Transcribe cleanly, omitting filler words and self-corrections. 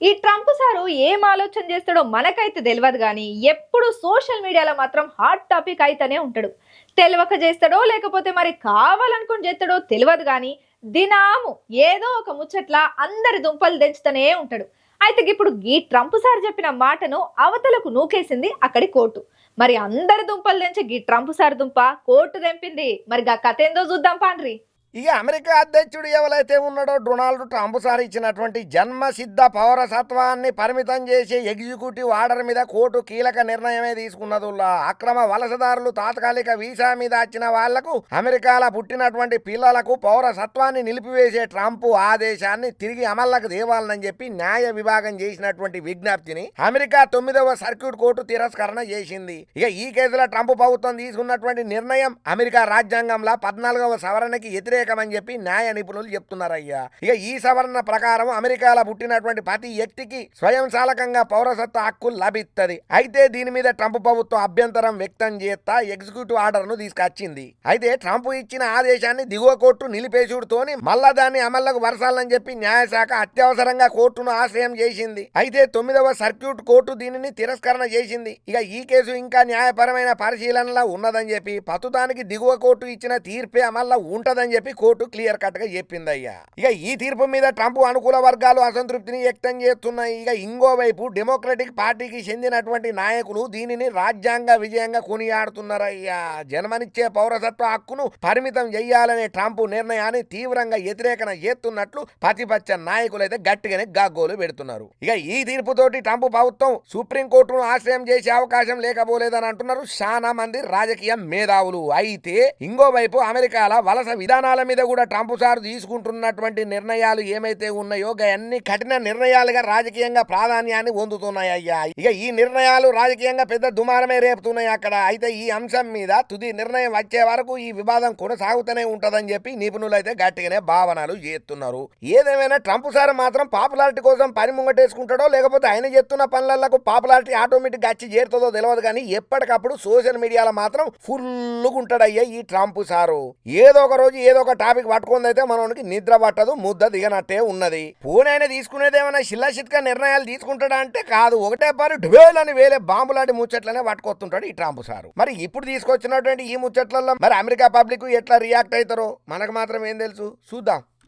ఈ Trump sir ఏం ఆలోచన చేస్తాడో మనకైతే తెలియదు కానీ ఎప్పుడు సోషల్ మీడియాలో మాత్రం హాట్ టాపిక్ అయితేనే ఉంటాడు. తెలియక చేస్తాడో లేకపోతే మరి కావాలనుకుని చేస్తాడో తెలియదు కానీ దినాము ఏదో ఒక ముచ్చట్ల అందరి దుంపలు తెంచుతూనే ఉంటాడు. అయితే ఇప్పుడు ఈ ట్రంప్ సార్ చెప్పిన మాటను అవతలకు నూకేసింది అక్కడి కోర్టు. మరి అందరి దుంపలు తెంచి గీ ట్రంప్ సార్ దుంప కోర్టు తెంపింది. మరి గా కథ ఏందో చూద్దాం పాండ్రి. ఇక అమెరికా అధ్యక్షుడు ఎవరైతే ఉన్నాడో డొనాల్డ్ ట్రంప్ సార్ ఇచ్చినటువంటి జన్మసిద్ధ పౌరసత్వాన్ని పరిమితం చేసే ఎగ్జిక్యూటివ్ ఆర్డర్ మీద కోర్టు కీలక నిర్ణయమే తీసుకున్నదుల్లా. అక్రమ వలసదారులు తాత్కాలిక వీసా మీద వచ్చిన వాళ్లకు అమెరికాలో పుట్టినటువంటి పిల్లలకు పౌరసత్వాన్ని నిలిపివేసే ట్రంప్ ఆదేశాన్ని తిరిగి అమల్లోకి తేవాలని చెప్పి న్యాయ విభాగం చేసినటువంటి విజ్ఞప్తిని అమెరికా 9వ సర్క్యూట్ కోర్టు తిరస్కరణ చేసింది. ఇక ఈ కేసులో ట్రంప్ ప్రభుత్వం తీసుకున్నటువంటి నిర్ణయం అమెరికా రాజ్యాంగంలో 14వ సవరణకి వ్యతిరేకమని చెప్పి న్యాయ నిపుణులు చెప్తున్నారయ్యా. ఇక ఈ సవరణ ప్రకారం అమెరికాలో పుట్టినటువంటి ప్రతి వ్యక్తికి స్వయం చాలకంగా పౌరసత్వ హక్కు లభిస్తుంది. అయితే దీని మీద ట్రంప్ ప్రభుత్వం అభ్యంతరం వ్యక్తం చేస్తా ఎగ్జిక్యూటివ్ ఆర్డర్ ను తీసుకొచ్చింది. అయితే ట్రంప్ ఇచ్చిన ఆదేశాన్ని దిగువ కోర్టు నిలిపేసుడుతోని మళ్ళా దాన్ని అమల్లోకి వరసాలని చెప్పి న్యాయశాఖ అత్యవసరంగా కోర్టును ఆశ్రయం చేసింది. అయితే 9వ సర్క్యూట్ కోర్టు దీనిని తిరస్కరణ చేసింది. ఇక ఈ కేసు ఇంకా న్యాయపరమైన పరిశీలనలో ఉన్నదని చెప్పి ప్రస్తుతానికి దిగువ కోర్టు ఇచ్చిన తీర్పే అమల్లో ఉంటదని చెప్పి కోర్టు క్లియర్ కట్ గా చెప్పిందయ్యా. ఇక ఈ తీర్పు మీద ట్రంప్ అనుకూల వర్గాలు అసంతృప్తిని వ్యక్తం చేస్తున్నాయి. ఇక ఇంకోవైపు డెమోక్రటిక్ పార్టీకి చెందినటువంటి నాయకులు దీనిని రాజ్యాంగ విజయంగా కొనియాడుతున్నారయ్యా. జన్మనిచ్చే పౌరసత్వ హక్కును పరిమితం చేయాలనే ట్రంప్ నిర్ణయాన్ని తీవ్రంగా వ్యతిరేకన చేస్తున్నట్లు ప్రతిపక్ష నాయకులైతే గట్టిగానే గాగోలు పెడుతున్నారు. ఇక ఈ తీర్పుతోటి ట్రంప్ ప్రభుత్వం సుప్రీంకోర్టును ఆశ్రయం చేసే అవకాశం లేకపోలేదని అంటున్నారు చాలా మంది రాజకీయ మేధావులు. అయితే ఇంకోవైపు అమెరికాల వలస విధానాల మీద కూడా ట్రంప్ సార్ తీసుకుంటున్నటువంటి నిర్ణయాలు ఏమైతే ఉన్నాయో అన్ని కఠిన నిర్ణయాలుగా రాజకీయంగా ప్రాధాన్యాన్ని పొందుతున్నాయి అయ్యా. ఇక ఈ నిర్ణయాలు రాజకీయంగా పెద్ద దుమారమే రేపుతున్నాయి అక్కడ. అయితే ఈ అంశం మీద తుది నిర్ణయం వచ్చే వరకు ఈ వివాదం కొనసాగుతూనే ఉంటదని చెప్పి నిపుణులు అయితే గట్టిగానే భావనలు చేస్తున్నారు. ఏదేమైనా ట్రంప్ సార్ మాత్రం పాపులారిటీ కోసం పని ముంగటేసుకుంటాడో లేకపోతే ఆయన చేస్తున్న పనులకు పాపులారిటీ ఆటోమేటిక్ వచ్చి చేరుతుందో తెలియదు కానీ ఎప్పటికప్పుడు సోషల్ మీడియాలో మాత్రం ఫుల్గా ఉంటాడయ్యా ఈ ట్రంప్ సారు. ఏదో ఒక రోజు ఏదో ఒక టాపిక్ పట్టుకుంది అయితే మనకి నిద్ర పట్టదు, ముద్ద దిగనట్టే ఉన్నది. పూణె ఆయన తీసుకునేది ఏమైనా శిల్లాశిత్క నిర్ణయాలు తీసుకుంటాడా అంటే కాదు. ఒకటే పారి డువేలని వేలే బాంబులాంటి ముచ్చట్లనే పట్టుకొస్తుంటాడు ఈ ట్రంప్ సారు. మరి ఇప్పుడు తీసుకొచ్చినటువంటి ఈ ముచ్చట్లలో మరి అమెరికా పబ్లిక్ ఎట్లా రియాక్ట్ అవుతారో మనకు మాత్రం ఏం తెలుసు, చూద్దాం.